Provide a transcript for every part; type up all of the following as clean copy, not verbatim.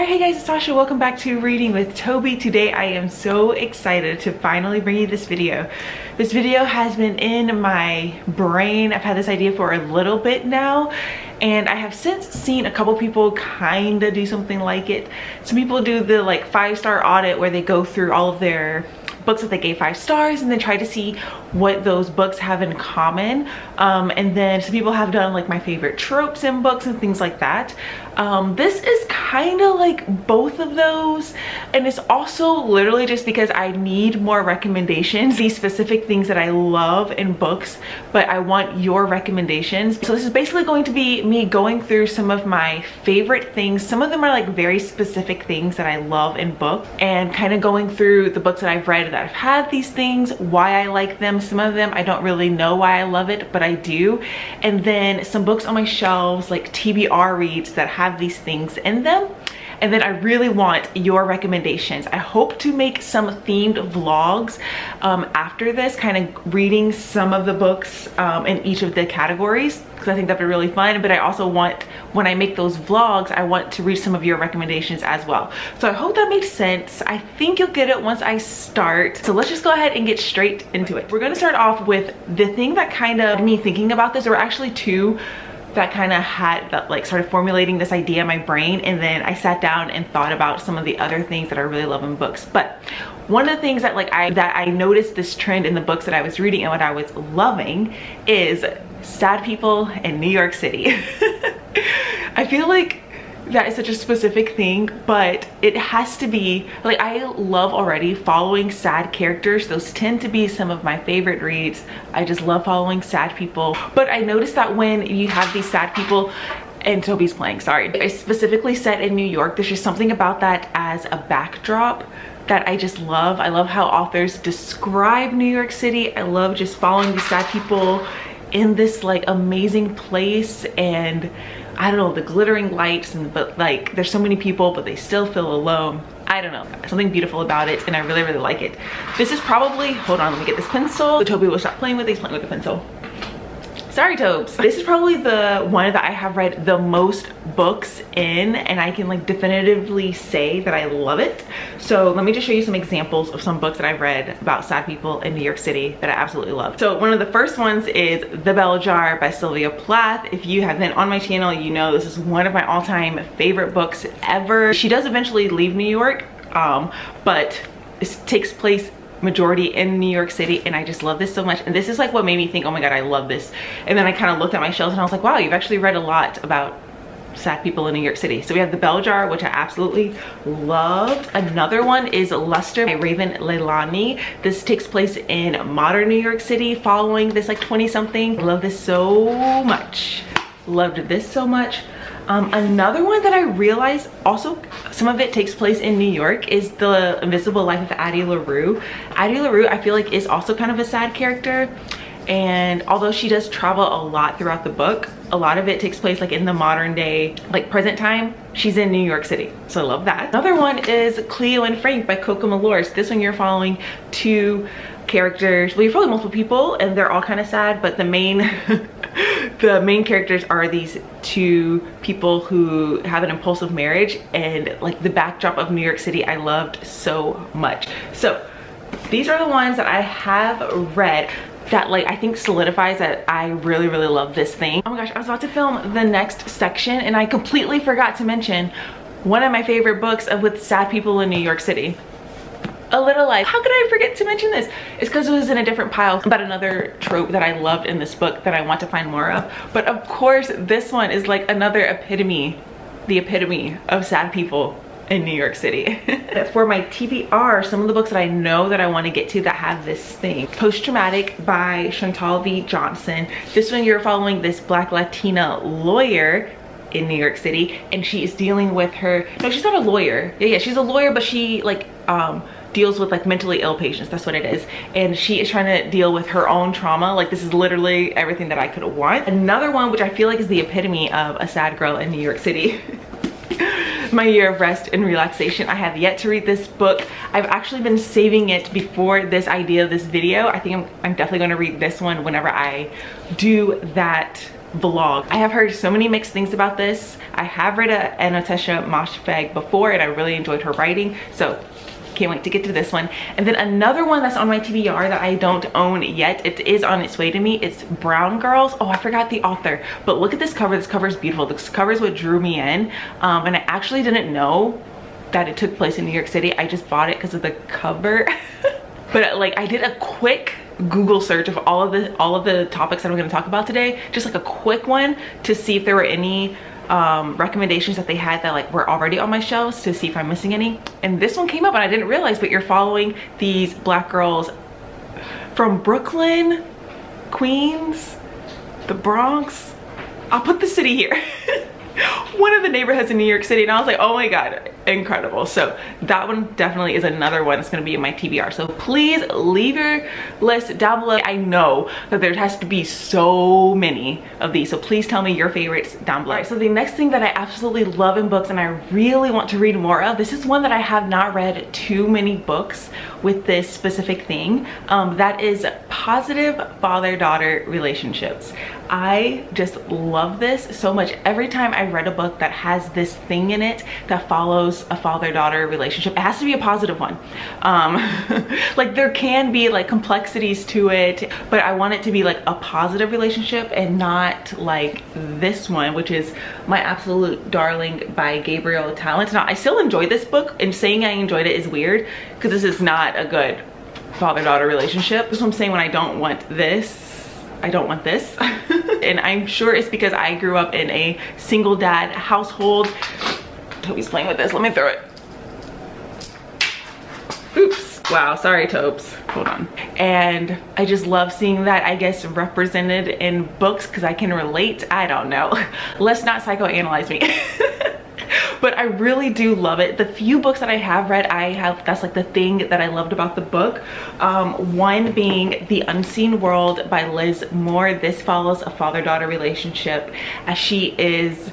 Alright, hey guys, it's Sasha. Welcome back to Reading with Toby. Today I am so excited to finally bring you this video. This video has been in my brain. I've had this idea for a little bit now, and I have since seen a couple people kind of do something like it. Some people do the like 5-star audit where they go through all of their books that they gave 5 stars and then try to see what those books have in common. And then some people have done like my favorite tropes in books and things like that. This is kind of like both of those, and it's also literally just because I need more recommendations, these specific things that I love in books, but I want your recommendations. So this is basically going to be me going through some of my favorite things. Some of them are like very specific things that I love in books, and kind of going through the books that I've read that have had these things, why I like them. Some of them I don't really know why I love it, but I do. And then some books on my shelves like TBR reads that have these things in them. And then I really want your recommendations. I hope to make some themed vlogs after this, kind of reading some of the books in each of the categories, because I think that'd be really fun. But I also want, when I make those vlogs, I want to read some of your recommendations as well. So I hope that makes sense. I think you'll get it once I start. So let's just go ahead and get straight into it. We're gonna start off with the thing that kind of me thinking about this. There were actually two that kind of had that like started formulating this idea in my brain, and then I sat down and thought about some of the other things that I really love in books. But one of the things that I noticed this trend in the books that I was reading and what I was loving is sad people in New York City. I feel like that is such a specific thing, but it has to be like, I love already following sad characters. Those tend to be some of my favorite reads. I just love following sad people. But I noticed that when you have these sad people, and Toby's playing, sorry, it's specifically set in New York, there's just something about that as a backdrop that I just love. I love how authors describe New York City. I love just following these sad people in this like amazing place, and I don't know, the glittering lights, and but like there's so many people but they still feel alone. I don't know, something beautiful about it, and I really like it. This is probably, hold on, let me get this pencil. Toby will stop playing with it, he's playing with the pencil. Sorry, Tobes. This is probably the one that I have read the most books in, and I can like definitively say that I love it. So let me just show you some examples of some books that I've read about sad people in New York City that I absolutely love. So one of the first ones is The Bell Jar by Sylvia Plath. If you have been on my channel, you know this is one of my all-time favorite books ever. She does eventually leave New York, but it takes place majority in New York City, and I just love this so much. And this is like what made me think, oh my god, I love this. And then I kind of looked at my shelves and I was like, wow, you've actually read a lot about sad people in New York City. So we have The Bell Jar, which I absolutely loved. Another one is Luster by Raven Leilani. This takes place in modern New York City, following this like 20-something. Love this so much. Loved this so much. Another one that I realized also some of it takes place in New York is The Invisible Life of Addie LaRue. Addie LaRue, I feel like, is also kind of a sad character, and although she does travel a lot throughout the book, a lot of it takes place like in the modern day, like present time. She's in New York City, so I love that. Another one is Cleo and Frank by Coco Malors. This one you're following two characters, well, you're following multiple people and they're all kind of sad, but the main the main characters are these two people who have an impulsive marriage, and like the backdrop of New York City I loved so much. So these are the ones that I have read that like I think solidifies that I really love this thing. Oh my gosh, I was about to film the next section and I completely forgot to mention one of my favorite books with sad people in New York City, A Little Life. How could I forget to mention this? It's because it was in a different pile, but another trope that I loved in this book that I want to find more of. But of course, this one is like another epitome, the epitome of sad people in New York City. For my TBR, some of the books that I know that I want to get to that have this thing. Post Traumatic by Chantal V. Johnson. This one you're following this Black Latina lawyer in New York City, and she is dealing with her, no, she's not a lawyer. Yeah, she's a lawyer, but she like deals with like mentally ill patients. That's what it is. And she is trying to deal with her own trauma. Like this is literally everything that I could want. Another one which I feel like is the epitome of a sad girl in New York City. My Year of Rest and Relaxation. I have yet to read this book. I've actually been saving it before this idea of this video. I think I'm definitely going to read this one whenever I do that vlog. I have heard so many mixed things about this. I have read Anatesha Moshfegh before and I really enjoyed her writing, so can't wait to get to this one. And then another one that's on my TBR that I don't own yet, it is on its way to me, it's Brown Girls. Oh, I forgot the author, but look at this cover. This cover is beautiful. This cover is what drew me in, and I actually didn't know that it took place in New York City. I just bought it because of the cover. But like, I did a quick Google search of all of the topics that I'm going to talk about today, just like a quick one, to see if there were any recommendations that they had that like were already on my shelves, to see if I'm missing any. And this one came up and I didn't realize, but you're following these black girls from Brooklyn, Queens, the Bronx. I'll put the city here. One of the neighborhoods in New York City, and I was like, oh my god, incredible. So that one definitely is another one that's going to be in my TBR. So please leave your list down below. I know that there has to be so many of these, so please tell me your favorites down below. Right, so the next thing that I absolutely love in books and I really want to read more of, this is one that I have not read too many books with this specific thing, that is positive father-daughter relationships. I just love this so much. Every time I read a book that has this thing in it that follows a father-daughter relationship, it has to be a positive one. Like, there can be like complexities to it, but I want it to be like a positive relationship and not like this one, which is My Absolute Darling by Gabriel Talent. Now, I still enjoy this book, and saying I enjoyed it is weird because this is not a good father-daughter relationship. That's what I'm saying when I don't want this. I don't want this. And I'm sure it's because I grew up in a single dad household. Toby's playing with this. Let me throw it. Oops. Wow, sorry Tobes. Hold on. And I just love seeing that, I guess, represented in books because I can relate. I don't know. Let's not psychoanalyze me. But I really do love it. The few books that I have read, that's like the thing that I loved about the book. One being The Unseen World by Liz Moore. This follows a father-daughter relationship as she is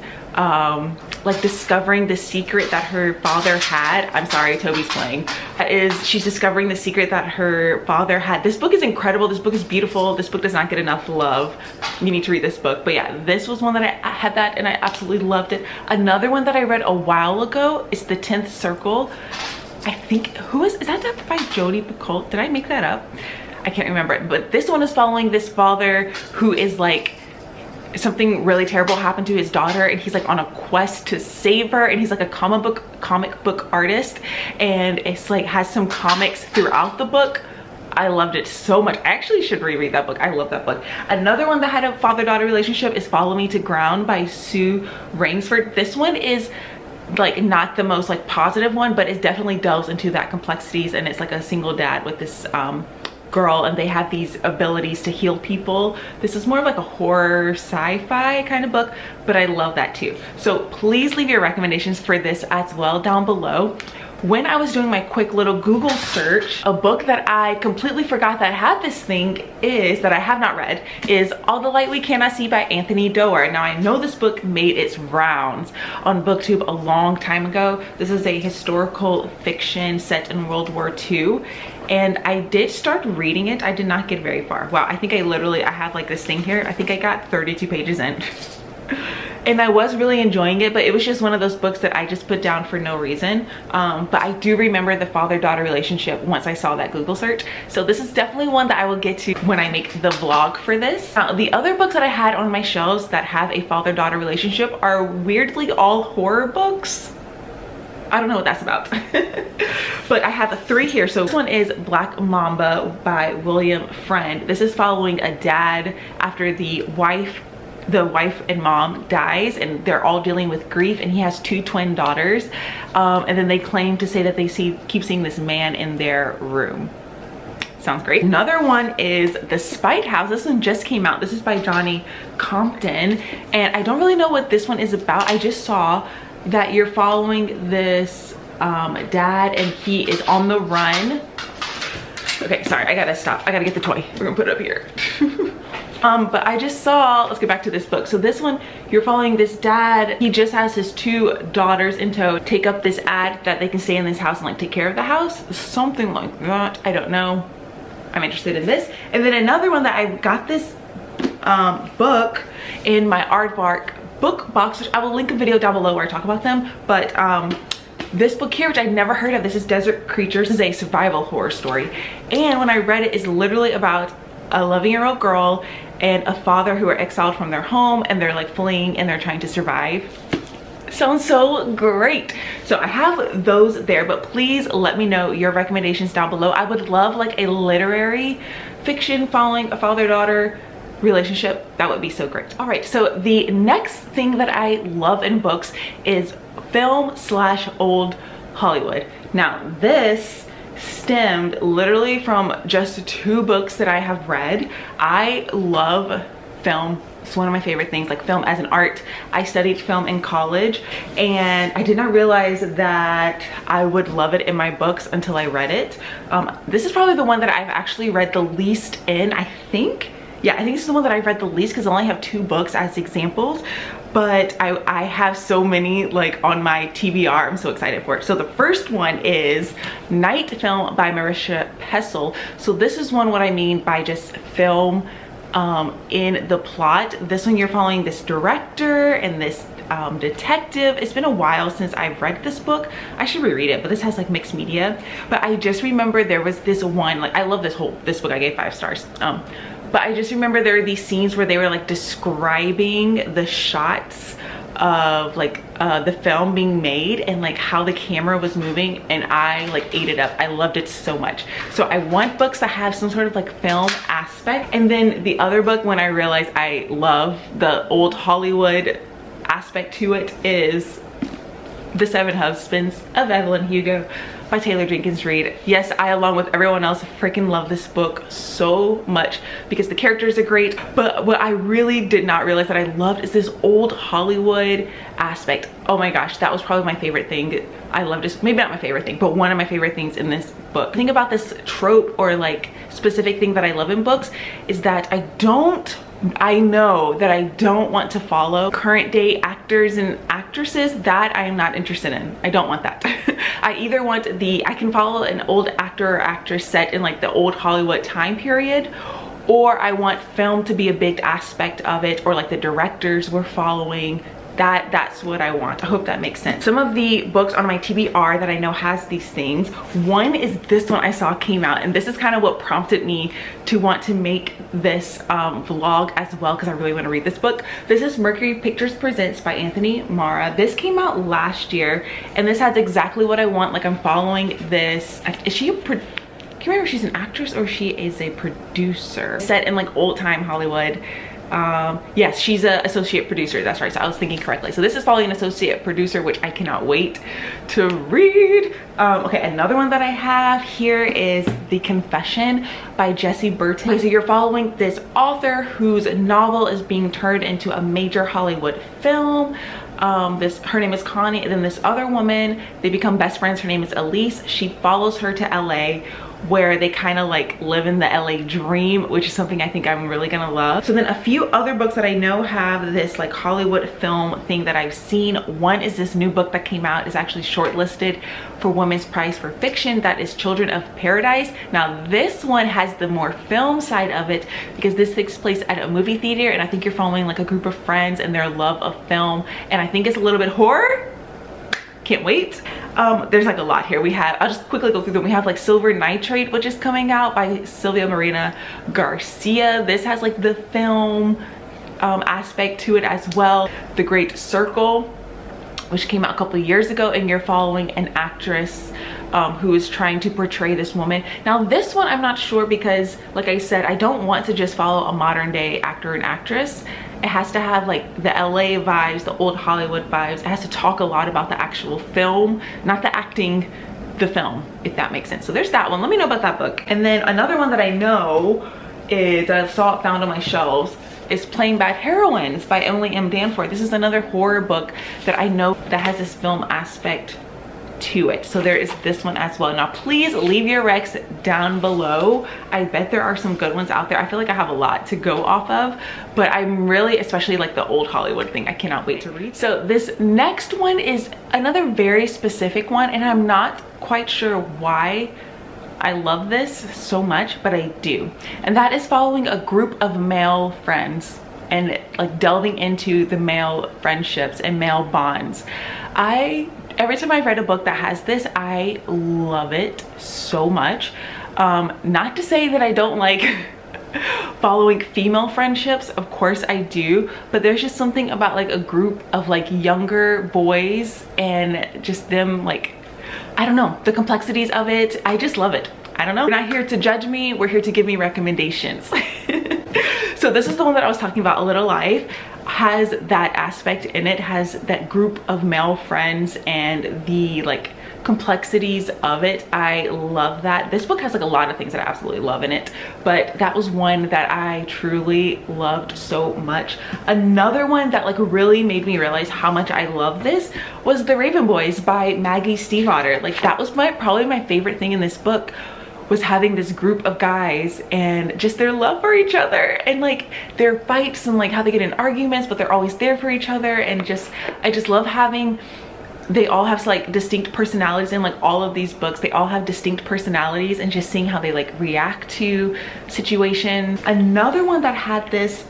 like discovering the secret that her father had. I'm sorry, Toby's playing. She's discovering the secret that her father had. This book is incredible. This book is beautiful. This book does not get enough love. You need to read this book. But yeah, this was one that I had that and I absolutely loved it. Another one that I read a while ago is The 10th Circle. I think, is that by Jodi Picoult? Did I make that up? I can't remember it. But this one is following this father who is like, something really terrible happened to his daughter and he's like on a quest to save her, and he's like a comic book artist, and it's like has some comics throughout the book. I loved it so much. I actually should reread that book. I love that book. Another one that had a father-daughter relationship is Follow Me to Ground by Sue Rainsford. This one is like not the most like positive one, but it definitely delves into that complexities, and it's like a single dad with this girl, and they have these abilities to heal people. This is more of like a horror sci-fi kind of book, but I love that too. So please leave your recommendations for this as well down below. When I was doing my quick little Google search, a book that I completely forgot that had this thing that I have not read is All the Light We Cannot See by Anthony Doerr. Now, I know this book made its rounds on BookTube a long time ago. This is a historical fiction set in World War II. And I did start reading it. I did not get very far. Wow, I think I have like this thing here. I think I got 32 pages in. And I was really enjoying it, but it was just one of those books that I just put down for no reason. But I do remember the father-daughter relationship once I saw that Google search. So this is definitely one that I will get to when I make the vlog for this. The other books that I had on my shelves that have a father-daughter relationship are weirdly all horror books. I don't know what that's about. But I have 3 here. So this one is Black Mamba by William Friend. This is following a dad after the wife and mom dies, and they're all dealing with grief, and he has 2 twin daughters, and then they claim to say that they keep seeing this man in their room. Sounds great. Another one is The Spite House. This one just came out. This is by Johnny Compton, and I don't really know what this one is about. I just saw that you're following this dad, and he is on the run. Okay, sorry, I gotta stop. I gotta get the toy. We're gonna put it up here. But I just saw, let's get back to this book. So this one, you're following this dad. He just has his 2 daughters in tow, take up this ad that they can stay in this house and like take care of the house. Something like that, I don't know. I'm interested in this. And then another one that I got this book in my aardvark book box, which I will link a video down below where I talk about them. But this book here, which I'd never heard of, this is Desert Creatures. This is a survival horror story, and when I read it, it's literally about a 11-year-old girl and a father who are exiled from their home, and they're like fleeing and they're trying to survive. Sounds so great. So I have those there, but please let me know your recommendations down below. I would love like a literary fiction following a father-daughter relationship. That would be so great. All right, so the next thing that I love in books is film/old Hollywood. Now this stemmed literally from just 2 books that I have read. I love film. It's one of my favorite things, like film as an art. I studied film in college, and I did not realize that I would love it in my books until I read it. This is probably the one that I've actually read the least in, I think. Yeah, I think this is the one that I've read the least because I only have 2 books as examples, but I have so many like on my TBR. I'm so excited for it. So the first one is Night Film by Marisha Pessl. So this is what I mean by just film in the plot. This one you're following this director and this detective. It's been a while since I've read this book. I should reread it, but this has like mixed media. But I just remember there was this one, like I love this book. I gave 5 stars. But I just remember there were these scenes where they were like describing the shots of like the film being made and like how the camera was moving, and I like ate it up. I loved it so much. So I want books that have some sort of like film aspect. And then the other book, when I realized I love the old Hollywood aspect to it, is The 7 Husbands of Evelyn Hugo by Taylor Jenkins Reid. Yes, I, along with everyone else, freaking love this book so much because the characters are great. But what I really did not realize that I loved is this old Hollywood aspect. Oh my gosh, that was probably my favorite thing. I loved this, maybe not my favorite thing, but one of my favorite things in this book. The thing about this trope or like specific thing that I love in books is that I know that I don't want to follow current day actors and actresses. That I am not interested in. I don't want that. I either want I can follow an old actor or actress set in like the old Hollywood time period, or I want film to be a big aspect of it, or like the directors we're following. That's what I want. I hope that makes sense. Some of the books on my TBR that I know has these things. One is this one I saw came out, and this is kind of what prompted me to want to make this vlog as well, because I really want to read this book. This is Mercury Pictures Presents by Anthony Mara. This came out last year, and this has exactly what I want. Like I'm following this. Is she can you remember if she's an actress or she is a producer? Set in like old time Hollywood. Yes, she's an associate producer. That's right. So I was thinking correctly. So this is following an associate producer, which I cannot wait to read. Okay, another one that I have here is The Confession by Jessie Burton. Okay, so you're following this author whose novel is being turned into a major Hollywood film. Her name is Connie, and then this other woman, they become best friends. Her name is Elise. She follows her to LA, where they kind of like live in the LA dream, which is something I think I'm really gonna love. So then a few other books that I know have this like Hollywood film thing that I've seen. One is this new book that came out. It's actually shortlisted for Women's Prize for Fiction. That is Children of Paradise. Now this one has the more film side of it because this takes place at a movie theater, and I think you're following like a group of friends and their love of film, and I think it's a little bit horror. Can't wait. There's like a lot here. I'll just quickly go through them. We have like Silver Nitrate, which is coming out by Sylvia Marina Garcia. This has like the film aspect to it as well. The Great Circle, which came out a couple of years ago, and you're following an actress who is trying to portray this woman. Now this one I'm not sure because like I said, I don't want to just follow a modern day actor and actress. It has to have like the LA vibes, the old Hollywood vibes. It has to talk a lot about the actual film, not the acting, the film, if that makes sense. So there's that one. Let me know about that book. And then another one that I know is that I saw it found on my shelves is Plain Bad Heroines by Emily M. Danforth. This is another horror book that I know that has this film aspect to it. So there is this one as well. Now please leave your recs down below. I bet there are some good ones out there. I feel like I have a lot to go off of, but I'm really, especially like the old Hollywood thing, I cannot wait to read. So this next one is another very specific one, and I'm not quite sure why I love this so much, but I do. And that is following a group of male friends and like delving into the male friendships and male bonds. Every time I've read a book that has this, I love it so much. Not to say that I don't like following female friendships, of course I do, but there's just something about like a group of like younger boys and just them, like, I don't know, the complexities of it. I just love it. I don't know. We're not here to judge me, we're here to give me recommendations. So this is the one that I was talking about. A Little Life has that aspect in it, has that group of male friends and the like complexities of it. I love that. This book has like a lot of things that I absolutely love in it, but that was one that I truly loved so much. Another one that like really made me realize how much I love this was The Raven Boys by Maggie Stiefvater. Like that was probably my favorite thing in this book, was having this group of guys and just their love for each other and like their fights and like how they get in arguments, but they're always there for each other. And just, I just love having, they all have like distinct personalities in like all of these books. They all have distinct personalities and just seeing how they like react to situations. Another one that had this,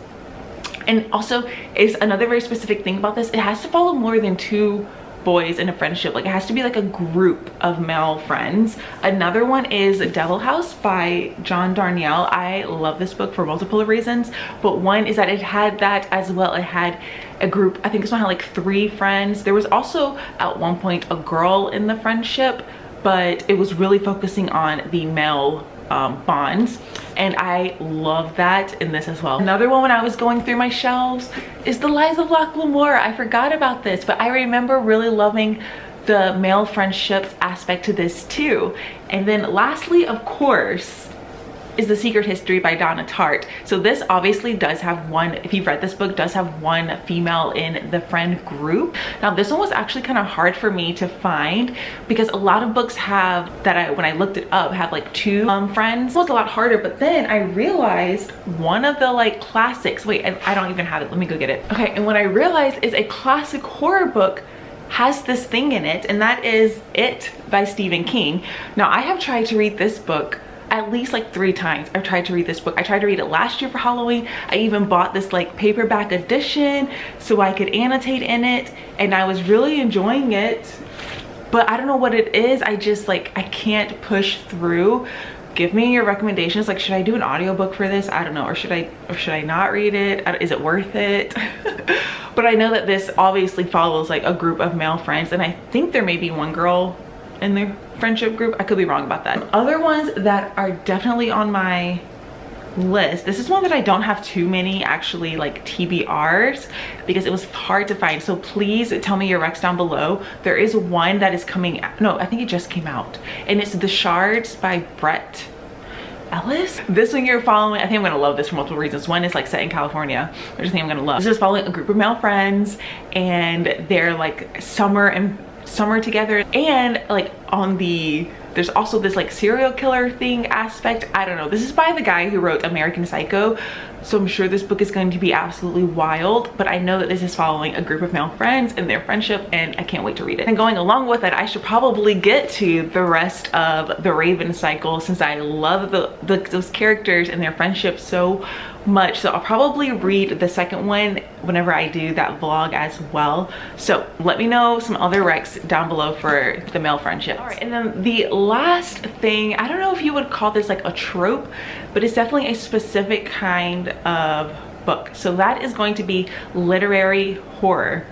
and also is another very specific thing about this, it has to follow more than two boys in a friendship. Like it has to be like a group of male friends. Another one is Devil House by John Darnielle. I love this book for multiple reasons, but one is that it had that as well. It had a group, I think this one had like 3 friends. There was also at one point a girl in the friendship, but it was really focusing on the male bonds, and I love that in this as well. Another one when I was going through my shelves is The Lies of Locke Lamore. I forgot about this, but I remember really loving the male friendships aspect to this too. And then lastly, of course, is The Secret History by Donna Tartt. So this obviously does have one, if you've read this book, does have one female in the friend group. Now this one was actually kind of hard for me to find because a lot of books have that, when I looked it up, have like 2 friends. It was a lot harder, but then I realized one of the like classics, wait, I don't even have it, let me go get it. Okay, and what I realized is a classic horror book has this thing in it, and that is It by Stephen King. Now I have tried to read this book at least like 3 times. I've tried to read this book. I tried to read it last year for Halloween. I even bought this like paperback edition so I could annotate in it, and I was really enjoying it, but I don't know what it is. I just like, I can't push through. Give me your recommendations. Like, should I do an audiobook for this? I don't know, or should I not read it? Is it worth it? But I know that this obviously follows like a group of male friends, and I think there may be one girl in the friendship group. I could be wrong about that. Other ones that are definitely on my list, this is one that I don't have too many actually like TBRs because it was hard to find, so please tell me your recs down below. There is one that is coming out, no, I think it just came out, and it's The Shards by Brett Ellis. This one you're following, I think I'm gonna love this for multiple reasons. One is like set in California, which I think I'm gonna love. This is following a group of male friends, and they're like summer together, and like there's also this like serial killer thing aspect. I don't know. This is by the guy who wrote American Psycho, so I'm sure this book is going to be absolutely wild, but I know that this is following a group of male friends and their friendship, and I can't wait to read it. And going along with it, I should probably get to the rest of the Raven cycle since I love those characters and their friendship so much. So I'll probably read the second one whenever I do that vlog as well. So let me know some other recs down below for the male friendships. All right, and then the last thing, I don't know if you would call this like a trope, but it's definitely a specific kind of book. So that is going to be literary horror.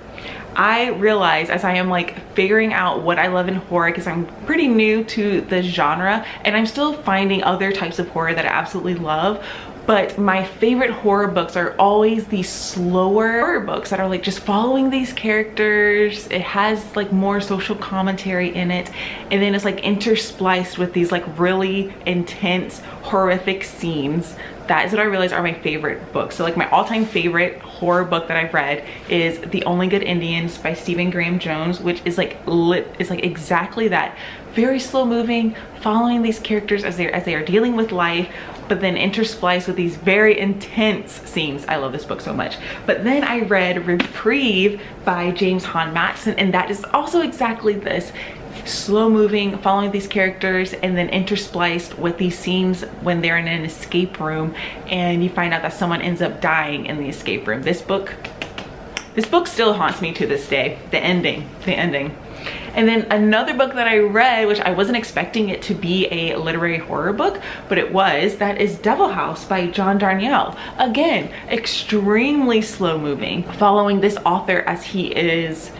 I realize as I am like figuring out what I love in horror, because I'm pretty new to the genre and I'm still finding other types of horror that I absolutely love, but my favorite horror books are always these slower horror books that are like just following these characters. It has like more social commentary in it, and then it's like interspliced with these like really intense horrific scenes. That is what I realize are my favorite books. So like my all-time favorite horror book that I've read is The Only Good Indians by Stephen Graham Jones, which is like exactly that. Very slow moving, following these characters as they are dealing with life, but then interspliced with these very intense scenes. I love this book so much. But then I read Reprieve by James Hahn Matson, and that is also exactly this. slow moving, following these characters, and then interspliced with these scenes when they're in an escape room and you find out that someone ends up dying in the escape room. This book still haunts me to this day. The ending. And then another book that I read, which I wasn't expecting it to be a literary horror book, but it was, that is Devil House by John Darnielle. Again, extremely slow moving, following this author as he is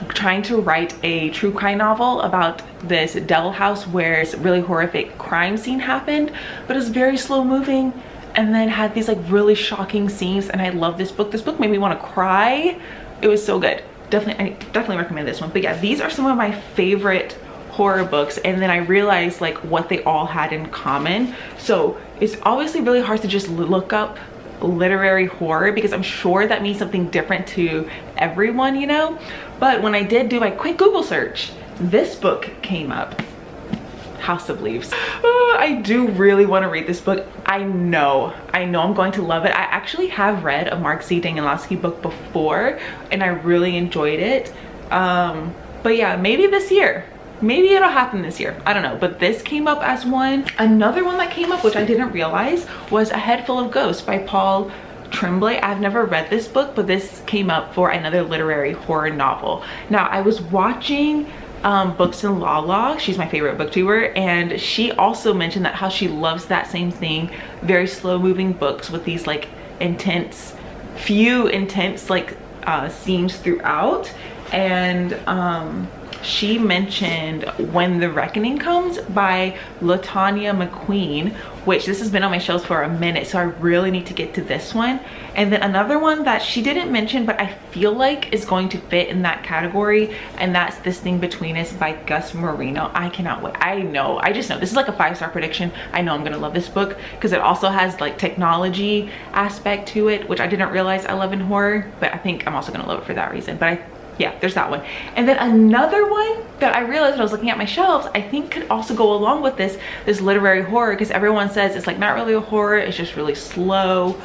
trying to write a true crime novel about this devil house where this really horrific crime scene happened, but it's very slow moving and then had these like really shocking scenes. And I love this book. This book made me want to cry. It was so good. I definitely recommend this one. But yeah, these are some of my favorite horror books, and then I realized like what they all had in common. So it's obviously really hard to just look up literary horror because I'm sure that means something different to everyone, you know. But when I did do my quick Google search, this book came up, House of Leaves. I do really want to read this book. I know I'm going to love it. I actually have read a Mark Z. Danielowski book before and I really enjoyed it. But yeah, maybe this year. Maybe it'll happen this year. I don't know, but this came up as one. Another one that came up, which I didn't realize, was A Head Full of Ghosts by Paul Tremblay. I've never read this book, but this came up for another literary horror novel. Now, I was watching Books and Lala. She's my favorite booktuber, and she also mentioned that how she loves that same thing, very slow moving books with these like intense like scenes throughout. And she mentioned When the Reckoning Comes by LaTanya McQueen, which this has been on my shelves for a minute, so I really need to get to this one. And then another one that she didn't mention but I feel like is going to fit in that category, and that's This Thing Between Us by Gus Marino. I cannot wait. I just know this is like a 5-star prediction. I know I'm gonna love this book because it also has like technology aspect to it, which I didn't realize I love in horror, but I think I'm also gonna love it for that reason. But yeah, there's that one. And then another one that I realized when I was looking at my shelves, I think could also go along with this literary horror, because everyone says it's like not really a horror, it's just really slow.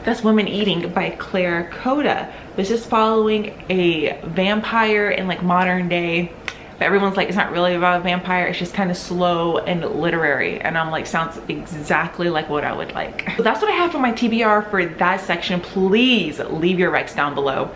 That's Women Eating by Claire Coda. This is following a vampire in like modern day, but everyone's like, it's not really about a vampire, it's just kind of slow and literary. And I'm like, sounds exactly like what I would like. So that's what I have for my TBR for that section. Please leave your recs down below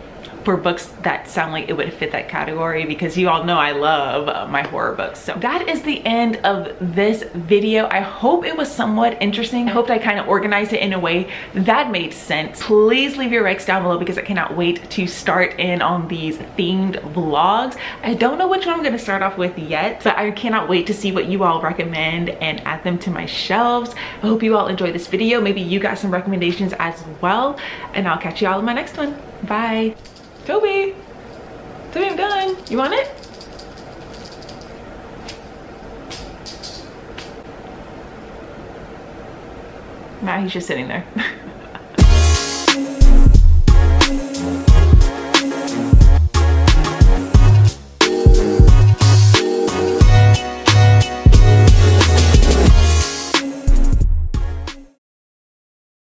for books that sound like it would fit that category, because you all know I love my horror books. So that is the end of this video. I hope it was somewhat interesting. I hope I kind of organized it in a way that made sense. Please leave your recs down below because I cannot wait to start in on these themed vlogs. I don't know which one I'm gonna start off with yet, but I cannot wait to see what you all recommend and add them to my shelves. I hope you all enjoyed this video. Maybe you got some recommendations as well, and I'll catch you all in my next one. Bye. Toby, I'm done. You want it? Nah, he's just sitting there.